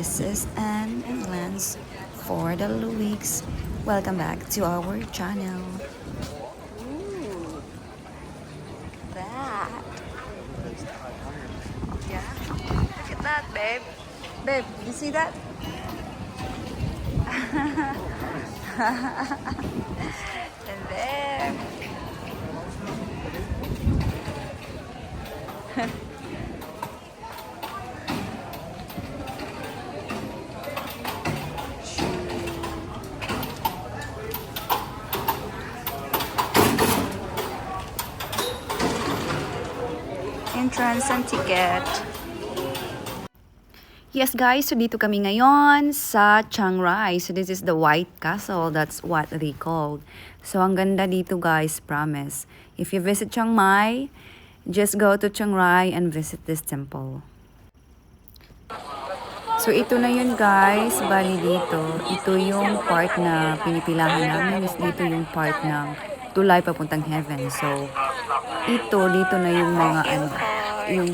this is Anne and Lance for the Weeks. Welcome back to our channel. Ooh, that. Yeah, look at that, babe. Babe, you see that? And there. Entrance and ticket. Yes guys, so dito kami ngayon sa Chiang Rai. So this is the White Castle, that's what they called. So ang ganda dito guys, promise. If you visit Chiang Mai, just go to Chiang Rai and visit this temple. So ito na yun guys, bali dito. Ito yung part na pinipilahan namin, is dito yung part ng tulay papuntang heaven. So dito na yung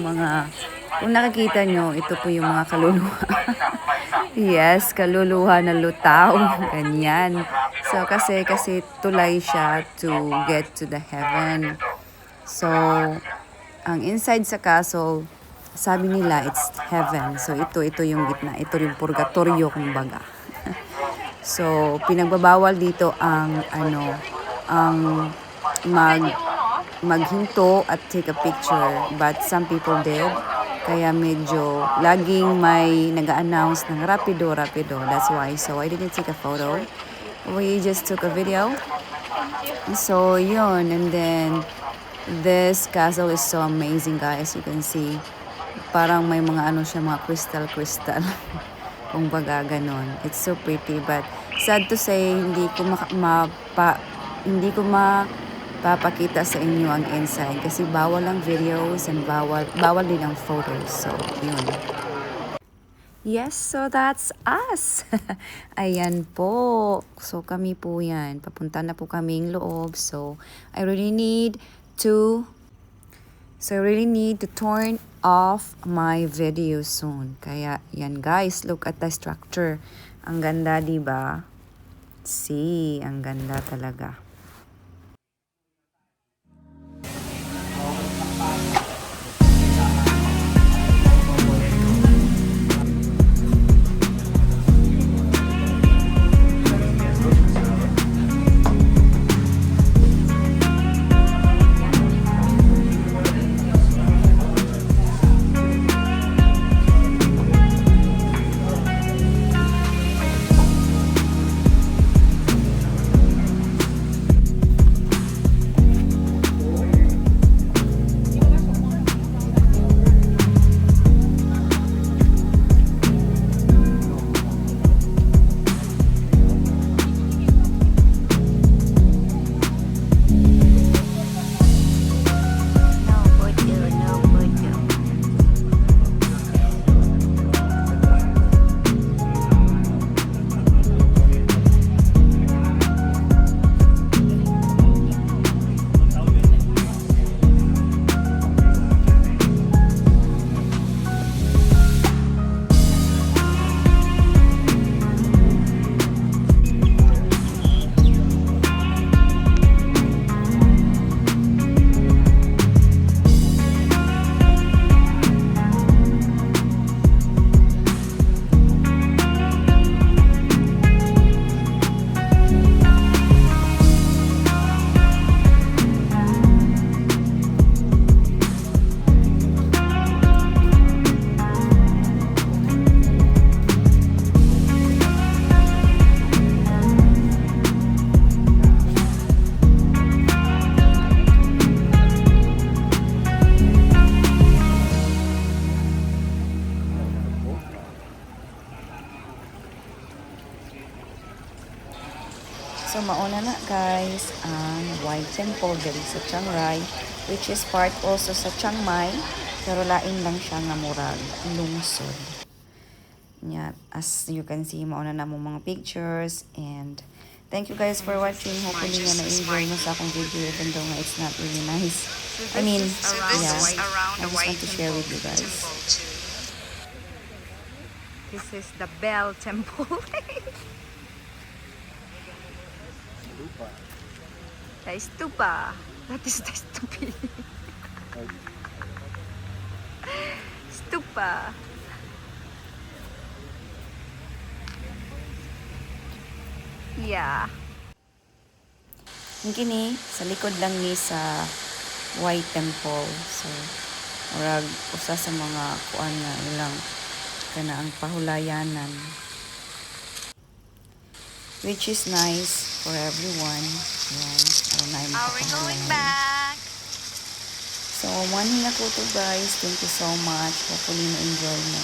mga kung nakikita nyo, ito po yung mga kaluluwa. Yes, kaluluwa na lutaw. Ganyan. So, kasi tulay siya to get to the heaven. So, ang inside sa castle, sabi nila, it's heaven. So, ito yung gitna. Ito yung purgatorio, kumbaga. So, pinagbabawal dito ang maghinto at take a picture. But some people did. Kaya medyo laging may nag-a-announce ng rapido. That's why. So I didn't take a photo. We just took a video. So yun. And then this castle is so amazing guys. You can see. Parang may mga siya, mga crystal. Kung baga ganon. It's so pretty. But sad to say, hindi ko papakita sa inyo ang inside kasi bawal ang videos and bawal din ang photos. So, yun. Yes, so that's us. Ayan po. So, kami po yan. Papunta na po kaming loob. So, I really need to turn off my video soon. Kaya, yan guys. Look at the structure. Ang ganda, diba? See, ang ganda talaga. So, mauna na guys ang White Temple diri sa Chiang Rai, which is part also sa Chiang Mai, pero lain lang siya nga murag lungsod. Yeah, as you can see, mauna na mo mga pictures, and thank you guys for watching. Hopefully nga na-enjoy mo sa akong video even though nga it's not really nice. I mean, yeah, I just want to share with you guys. This is the Bell Temple. The stupa. That is the stupi. Stupa. Yeah. Yung kini, sa likod lang ni sa White Temple. So, murag usa sa mga kuan nga ilang kana ang pahulayanan. Which is nice for everyone. Yan. We're going back. So, morning ako to guys. Thank you so much. Hopefully, na-enjoy mo.